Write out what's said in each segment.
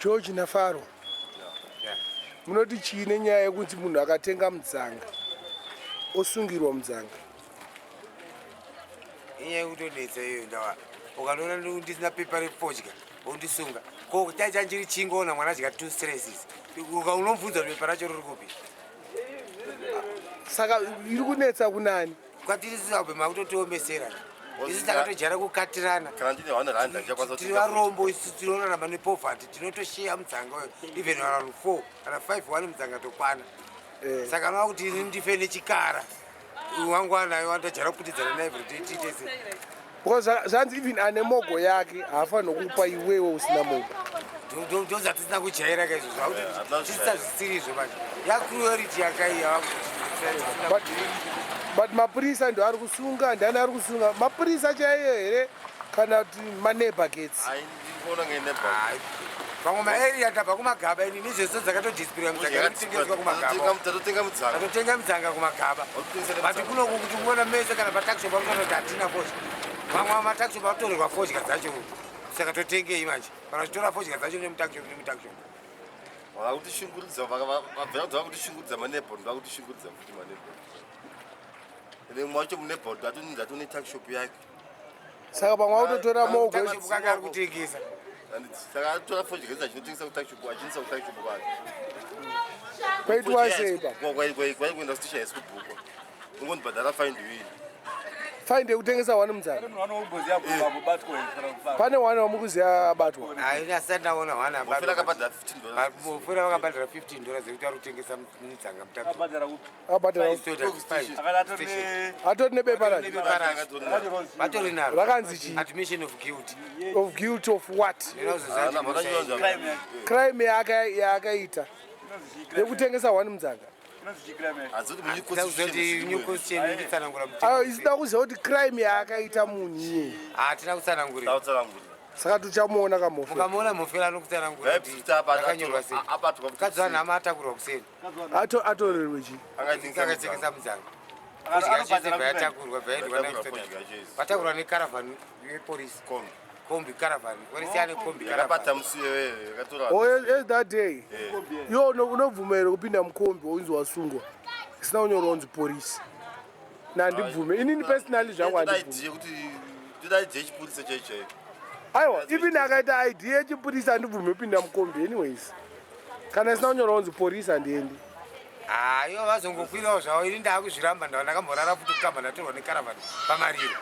George na Pharoah. Munoti chine nyaya yekuti munhu akatenga mudzanga osungirwa mudzanga. Inyaya yekutodetsa iyo ndawa. Ukanona ndisina pepa refodya undisunga. Ko chacha chiri chingona mwana achika 2 stresses. Ukaunobvunza pepa racho riri kupi. Saka iri kunetsa kunani? Kwatiri sisabhema kutotiomesera. Isi takatojara kukatirana. Kana ndine 100 ndichakwanisa tiri varombo isi tinorarama nepoverty tinotosheya mudzanga even around 4 kana 5 wani mudzanga tokwana. Saka nova kuti ini ndife nechikara wangwanayo wandojara kuputidzana naye everyday tiitese. Because zvanzi even ane mogo yake hafanira kupa iwewe usina mogo. Ndozatisina kujaira kaizvozvo akuti tisazvisirizvo manje yacruelty yakaiya. But mapurisa ndo ari kusunga, ndani ari kusunga? Mapurisa chaiyo here kana kuti maneighbor gates? Ndikuona ngeneighbor. Pamwe maarea tabva kumagaba ini nezvese dzakatodispiriwa mudzanga kutengeswa kumagaba. Totenga mudzanga kumagaba. But kunoku kuti kuona mese kana patakshop vanoti hatina fodya. Vamwe matakshop vatorerwa fodya dzacho. Saka totengei manje. Kana titora fodya dzacho nemutakshop. Vakutishungurudza vabvira kuti vakutishungurudza maneighbor ndakutishungurudza kuti maneighbor. Mumwe wacho muneighbor atone takshop yake. Saka pamwe autotora mogo kanga ari kutengesa. Saka atora fodya achinotengesa kutakshop achinisa kutakshop kwake. kwaitwa sei ba? Kwaikuenda kustation yesibhuku. Ungondibhadhara fine wini. Fine yekutengesa wani mudzanga. Pane wani wamukuziya abatwa. Hayi asati ndaona wani abatwa. Mufira akabhadhara $15. Mufira vakabhadhara $15 zekuti ari kutengesa mudzanga mutakshop. Abhadhara atori nebepa racho. Vatori naro. Rakanzi chii? Admission of guilt. Of guilt of what? Crime yaakaita yekutengesa wani mudzanga. Isida kuziva kuti crime yaakaita munhu iye. Hatina kutsanangurira. Saka tichamuona kamofe. Mukamuona mufira anokutsanangurira kuti akanyorwa sei. Mukadzi wanhu amatakurwa kuseni. Atorerwe chii? Akatengesa mudzanga. Fodya chese bvayatakurwa bvaendwa vatakurwa nekaravhani yepolisi. Kombi caravhan. Polisi ane kombi caravhan. Oh, that day. Yo unobvumera kupinda mukombi unzi wasungwa. Isina unyoro unzi polisi. Na ndibvume. Inini personally zvangu andibvume. Aiwa, even akaita ID yechipurisa andibvume kupinda mukombi anyways. Kana isina unyoro unzi polisi andiendi. Ivo vazongokwirawo zvavo ini ndaakuzviramba ndakamborara futi kukamba ndatorwa nekaravhani pamariro.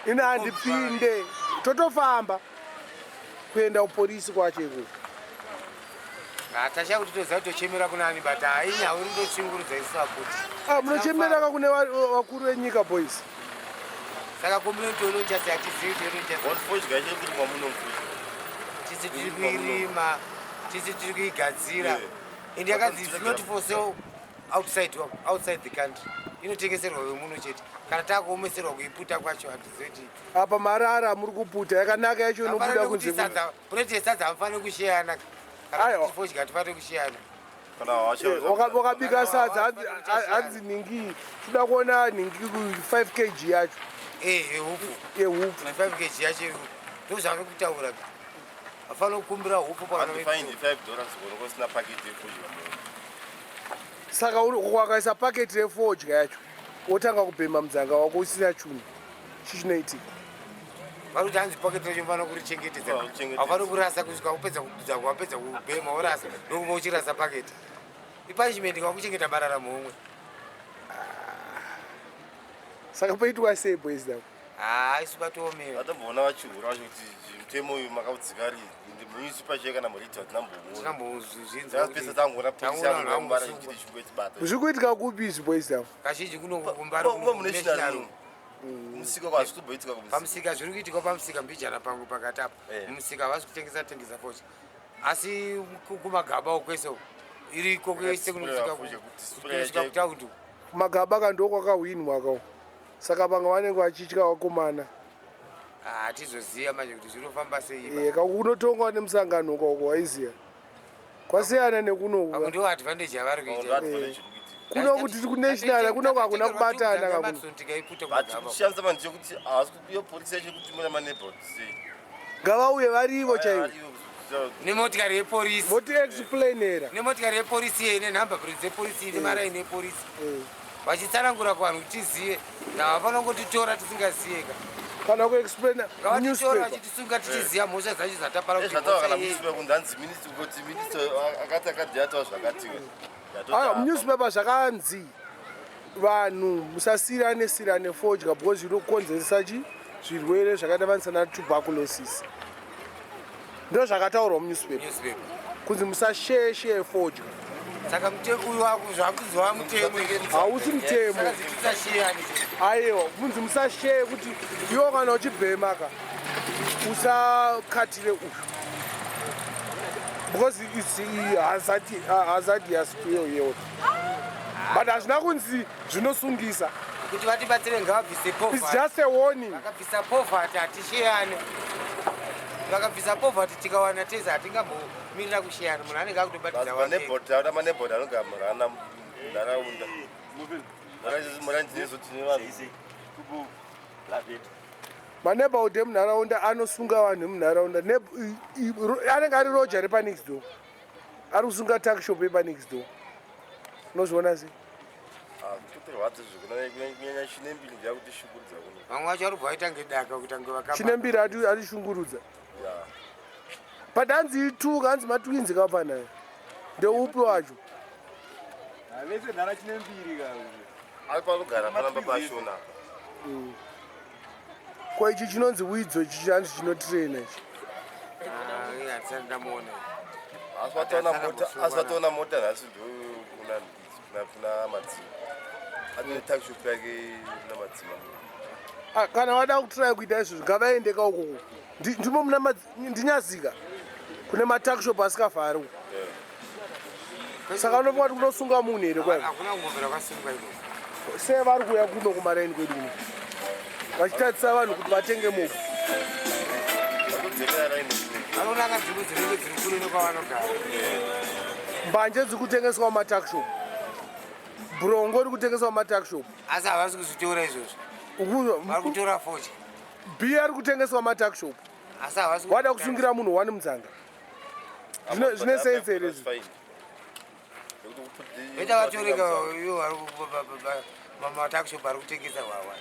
Ina handipinde totofamba kuenda kupolisi kwacho ikoko. Tasha kuti toziva tochemera kunani but hainya uri ndochingurudza isu akuti. Munochemeraka kune vakuru venyika boys. Saka community unochasi hatizivi tisi tiri kuirima, tisi tiri kuigadzira. And yakazi it's not for sale outside the country. Inotengeserwa vemuno chete. Kana takuomeserwa kuiputa kwacho hatizoti. Apa marara muri kuputa yakanaka yacho inobuda kunze. Kunoti sadza hamufani kusheyana. Kana fodya hatifani kusheyana. Wakabika sadza hanzi ningi toda kuona ningi 5 kg yacho. Hupu. Hupu. 5 kg yacho ndozvave kutaura. Hafani kukumbira hupu $5 unokusina paketi yefodya. Saka wakaisa paketi refodya yacho wotanga kubhema mudzanga wako usina chunhu chichinoitika. Varuti hanzi paketi racho mufana kurichengetedza. Hafani kurasa kusvika upedza kubvudza wapedza kubhema worasa ndokumba uchirasa paketi. Ipunishment kwakuchengeta marara muhomwe. Saka poitwa sei boys davo? Isu batoomera. Vatomboona vachihura vacho kuti mutemo uyu makaudzikari muisi pacho kana muriti zviri kuitika kupi izvi boys davo? Kazhinji pamusika zviri kuitika pamusika mbijana pangu pakati apa. Mumusika havasi kutengesa fodya. Asi kumagaba ukwese iriko kwese kunosvika kutaundi. Magaba kando kwakahwinwa akawo. Saka vamwe vanenge vachitya vakomana. Hatizoziva manje kuti zvinofamba sei. Kunotongwa nemusangano ukoko waiziya. Kwasiyana nekunoku. Ndo advantage yavari kuita. Kuno kuti kunational kuno kwakuna kubatana kamuno. Tichishandisa manje kuti havasi kupiwa polisi yacho kuti muna maneighbor sei. Ngavauye varivo chaivo. nemotikari yepolisi voti explainera nemotikari yepolisi ine nhamba plate dzepolisi ine maraini epolisi vachitsanangura kuvanhu kuti tizive ndavafana kungotitora tisingaziyeka kana kuexplaina ngavatitora vachitisunga tichiziva mhosva dzacho zatapara munewspaper zvakanzi vanhu musasirane fodya because zvinokonzeresa zvirwere zvakaita na tuberculosis ndo zvakataurwa munewspaper kunzi musasheshe fodya saka uyu zvakuzova mutemo hausi mutemo aiwa kunzi musasheye kuti iwo kana uchibhemaka usakatire uyu because its hazardous to your health but hazvina kunzi zvinosungisa kuti vatibatsire ngavabvise it's just a warning vakabvisa poverty hatisheyane vakabvisa poverty tikawana teza hatingambomirira kusheyana munhu anenge akutobatidza manebhodi anogara munharaunda maneighborhood emunharaunda anosunga vanhu emunharaunda anenge ari roja repanext door ari kusunga takshop yepanext door unozviona sei vamwe vacho vari kubva vaita ngedaka kutange chine mbiri atishungurudza but hanzi ituka hanzi matwinzi kapanayo ndeupi wacho vese nhara chine mbiri ari panogara panamba pashona kwa ichi chinonzi widzo ichi hanzi chinotrena ichi hatisati ndamuona asi vataona mota nhasi kuna madzima ane takshop yake namadzima kana vada kutrai kuita izvozvo ngavaendeka ukoko ndimo ndinyazika kune matakshop asikavhari saka unopa kuti kunosunga munhu here hakuna kumbovera kwasungwa iko sei vari kuuya kuno kumaraini kwedu uno vachitatisa vanhu kuti vatenge movu vanonaka nzvimbo dzinenge dziri kure nekwavanogara mbanje dziri kutengeswa mumatakshop burongo ri kutengeswa mumatakshop asi havasi kuzvitora izvozvo vari kutora fochi bhiya ari kutengeswa mumatakshop asi havasi wada kusungira munhu wani mudzanga zvine sense here izvi ita vatoreka iyo matakshop ari kutengesa wawa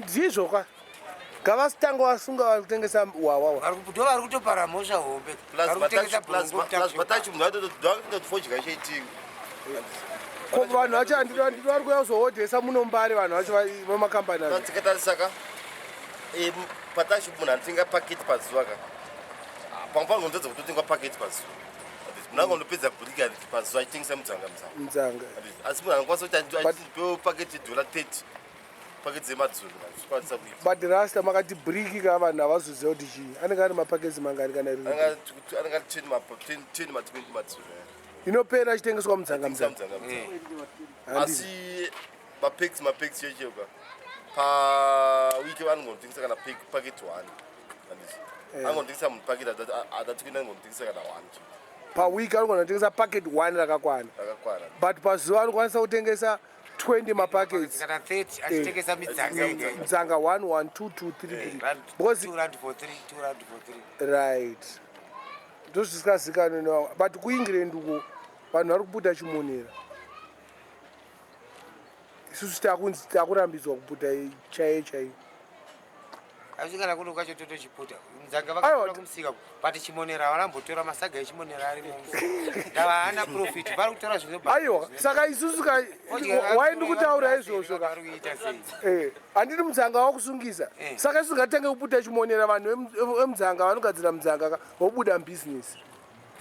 ndizvoka ngavasitanga vasunga vari kutengesa wawawa ndo vari kutopara mhosva hombe vari kutengesa vatachi munhu atotofodya chaitinga ko vanhu vacho handito vari kuya kuzohodhesa muno Mbare vanhu vacho vamakambani atikatarisaka patachi munhu anotenga paketi pazuva ka pamwe pangonzodza kutotenga paketi pazuva munhu angondopedza burika pazuva achitengesa mudzanga asi munhu anokwanisa kuti achipewo paketi $30 paketi dzemadzulu zvikwanisa kuita but rasta makati briki ka vanhu havazoziva kuti chii anenge ari mapaketi mangari kana anenge ari 10 ma20 madzulu inopera achitengeswa mudzanga asi mapaketi chechoka pawiki vanongotengesa kana paketi 1 angotengesa munhu paketi adatikuenda angotengesa kana 1 pawiki anogona kutengesa paketi 1 rakakwana but pazuva anokwanisa kutengesa 20 mapaketi kana 30 achitengesa mudzanga 1 1 2 2 3 2 for 3 right ndozvisingazikanwa but kuengland uko vanhu vari kuputa chimonera isusu takurambidzwa kuputa chaiyo asi kana kuno kwacho totochiputa mudzanga vakatora kumusika but chimonera havanambotora masaga echimonera arimo ndava hana profit vari kutora aiwa saka isusu waindi kutaura izvozvo handiti mudzanga wakusungisa saka isusu ngatenge kuputa chimonera vanhu emudzanga vanogadzira mudzanga vobuda mubusiness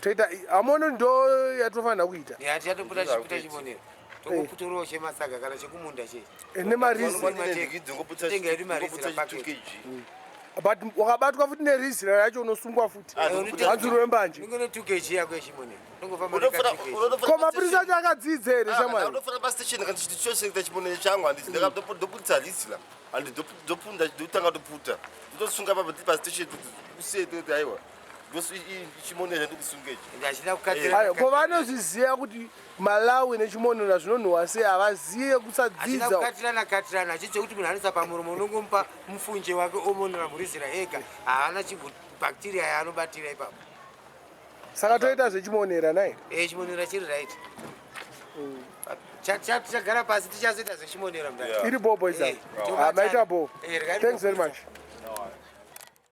toita hamono ndo yatofanira kuita hatichatopota chiputa chimonera tokuputorawo chemasaga kana chekumunda nemaritenga yedu marizira paketi but wakabatwa futi nerizira racho unosungwa futi hanzuro wembanje ingone 2 kg yako yechimonera ko mapurisa acho akadzidza here shamwari ndofana pastation kana chiti chose kuita chimonera changu handisi ndoputisa risira handi ndopunda ndotanga toputa ndotosunga pastation kuti aiwa chimonera ndikusungechi ndachida kukatira ko vanozviziva kuti malawi nechimonera zvinonhuhwa sei havazive kusadzidza katirana achidze kuti munhu anoisa pamuromo unongomupa mufunje wake omonera murizira ega haana bacteria yaanobatira ipapo. Saka toita zvechimonera nai. Chimonera chiri right. Chagara pasi tichazoita zvechimonera mudai. Iri bobo izavo. Maita bo. Thanks very much.